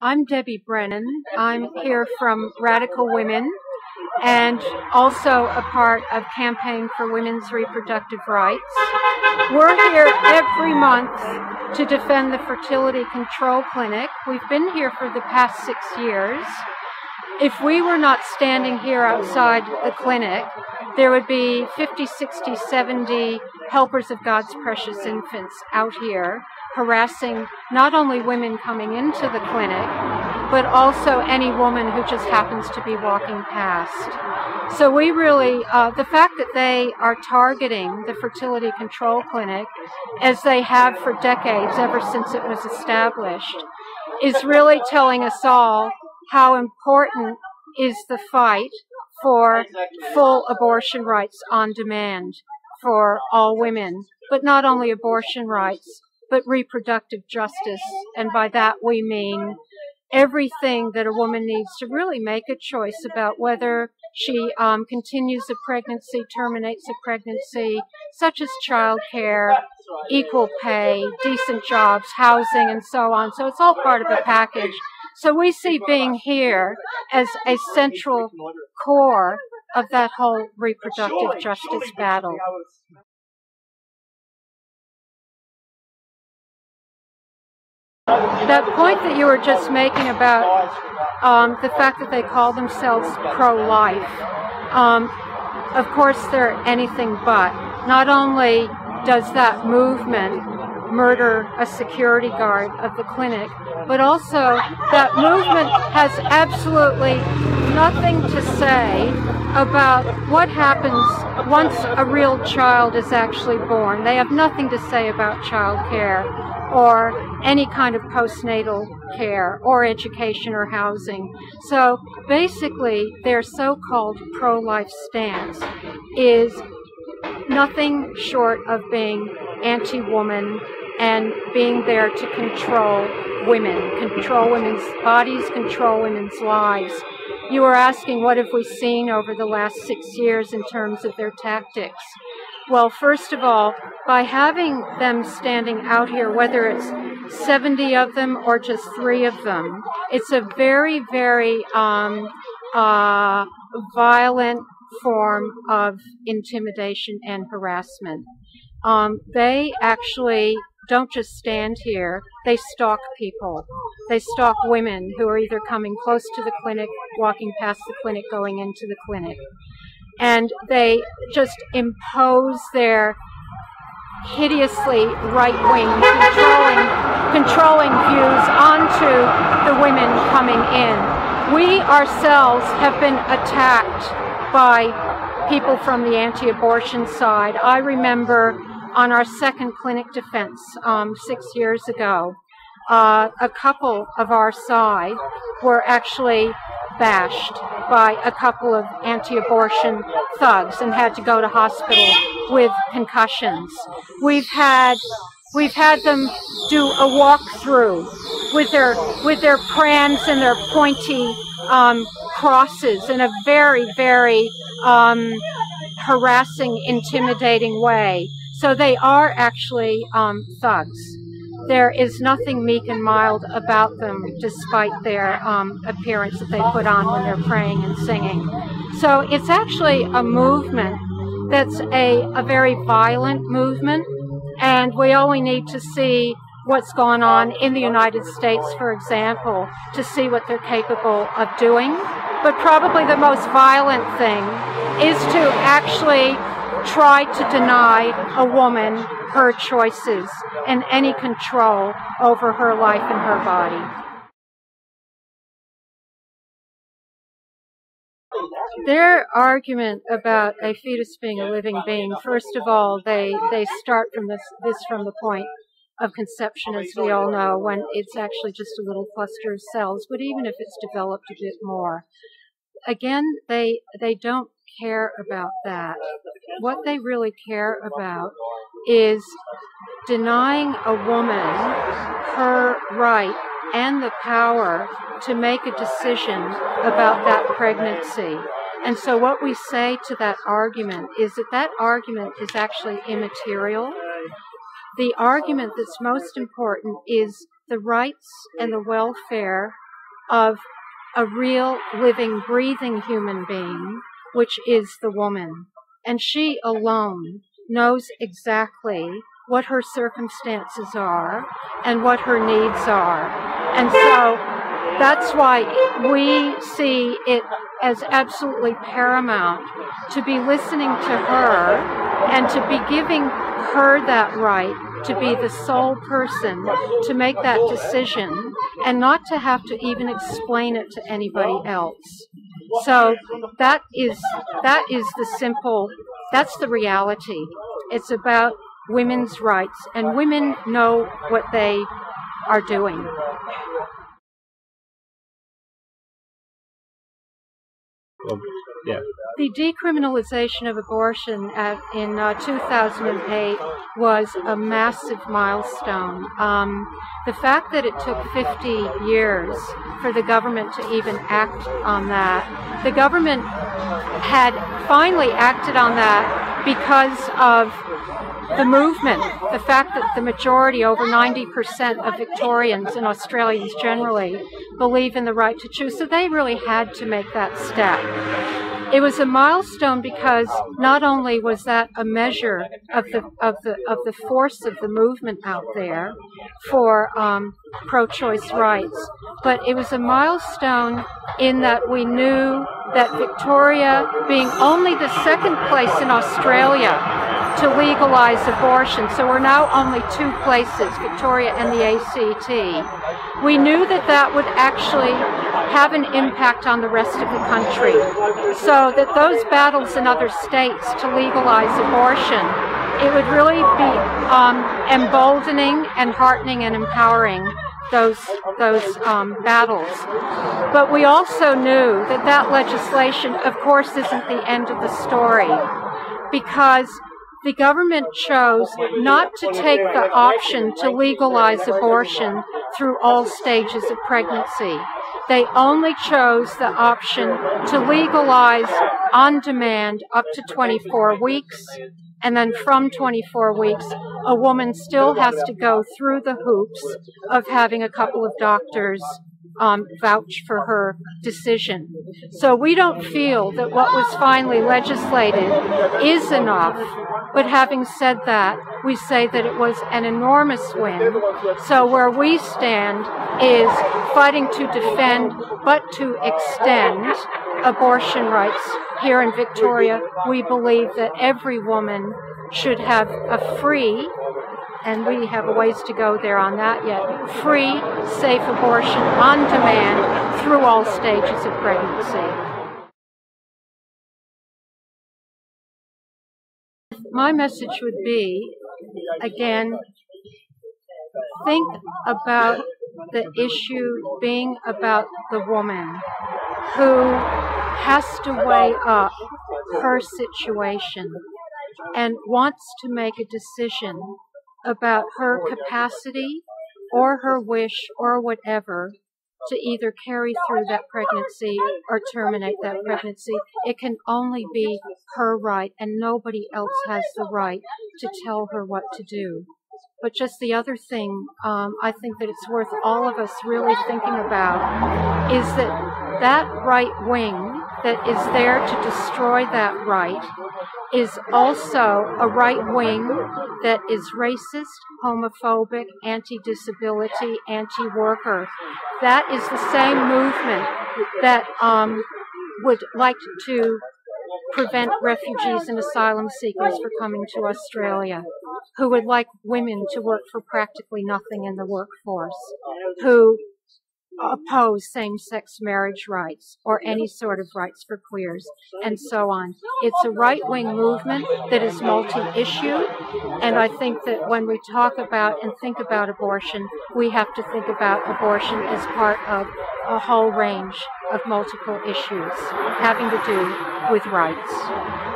I'm Debbie Brennan. I'm here from Radical Women and also a part of Campaign for Women's Reproductive Rights. We're here every month to defend the Fertility Control Clinic. We've been here for the past 6 years. If we were not standing here outside the clinic, there would be 50, 60, 70 helpers of God's precious infants out here harassing not only women coming into the clinic, but also any woman who just happens to be walking past. So we really, the fact that they are targeting the Fertility Control Clinic, as they have for decades, ever since it was established, is really telling us all how important is the fight for full abortion rights on demand for all women, but not only abortion rights, but reproductive justice. And by that we mean everything that a woman needs to really make a choice about whether she continues a pregnancy, terminates a pregnancy, such as childcare, equal pay, decent jobs, housing, and so on. So it's all part of the package. So we see being here as a central core of that whole reproductive justice battle. That point that you were just making about the fact that they call themselves pro-life, of course they're anything but. Not only does that movement murder a security guard of the clinic, but also that movement has absolutely nothing to say about what happens once a real child is actually born. They have nothing to say about child care or any kind of postnatal care or education or housing. So basically their so-called pro-life stance is nothing short of being anti-woman and being there to control women, control women's bodies, control women's lives. You were asking what have we seen over the last 6 years in terms of their tactics. Well, first of all, by having them standing out here, whether it's 70 of them or just 3 of them, it's a very, very violent form of intimidation and harassment. They actually don't just stand here, they stalk people. They stalk women who are either coming close to the clinic, walking past the clinic, going into the clinic. And they just impose their hideously right-wing, controlling views onto the women coming in. We ourselves have been attacked by people from the anti-abortion side. I remember on our second clinic defense 6 years ago, a couple of our side were actually bashed by a couple of anti-abortion thugs and had to go to hospital with concussions. We've had them do a walkthrough with their prams and their pointy crosses in a very, very harassing, intimidating way. So they are actually thugs. There is nothing meek and mild about them, despite their appearance that they put on when they're praying and singing. So it's actually a movement that's a very violent movement, and we only need to see what's going on in the United States, for example, to see what they're capable of doing. But probably the most violent thing is to actually try to deny a woman her choices and any control over her life and her body. Their argument about a fetus being a living being, first of all, they start from this from the point of conception, as we all know, when it's actually just a little cluster of cells, but even if it's developed a bit more. Again, they don't care about that. What they really care about is denying a woman her right and the power to make a decision about that pregnancy. And so what we say to that argument is that argument is actually immaterial. The argument that's most important is the rights and the welfare of a real, living, breathing human being, which is the woman. And she alone knows exactly what her circumstances are and what her needs are. And so that's why we see it as absolutely paramount to be listening to her and to be giving her that right to be the sole person to make that decision and not to have to even explain it to anybody else. So that's the reality. It's about women's rights, and women know what they are doing. Yeah. The decriminalization of abortion in 2008 was a massive milestone. The fact that it took 50 years for the government to even act on that, the government had finally acted on that because of the movement, the fact that the majority, over 90% of Victorians and Australians generally, believe in the right to choose. So they really had to make that step. It was a milestone because not only was that a measure of the force of the movement out there for pro-choice rights, but it was a milestone in that we knew that Victoria, being only the second place in Australia to legalize abortion, so we're now only two places, Victoria and the ACT, we knew that that would actually have an impact on the rest of the country, so that those battles in other states to legalize abortion, it would really be emboldening and heartening and empowering those battles. But we also knew that that legislation, of course, isn't the end of the story, because the government chose not to take the option to legalize abortion through all stages of pregnancy. They only chose the option to legalize on demand up to 24 weeks, and then from 24 weeks, a woman still has to go through the hoops of having a couple of doctors vouch for her decision. So we don't feel that what was finally legislated is enough, but having said that, we say that it was an enormous win. So where we stand is fighting to defend, but to extend abortion rights here in Victoria. We believe that every woman should have a free, and we have a ways to go there on that yet, free, safe abortion on demand through all stages of pregnancy. My message would be, again, think about the issue being about the woman who has to weigh up her situation and wants to make a decision about her capacity or her wish or whatever to either carry through that pregnancy or terminate that pregnancy. It can only be her right, and nobody else has the right to tell her what to do. But just the other thing I think that it's worth all of us really thinking about is that that right wing that is there to destroy that right is also a right wing that is racist, homophobic, anti-disability, anti-worker. That is the same movement that would like to prevent refugees and asylum seekers from coming to Australia, who would like women to work for practically nothing in the workforce, who oppose same-sex marriage rights or any sort of rights for queers, and so on. It's a right-wing movement that is multi-issue, and I think that when we talk about and think about abortion, we have to think about abortion as part of a whole range of multiple issues having to do with rights.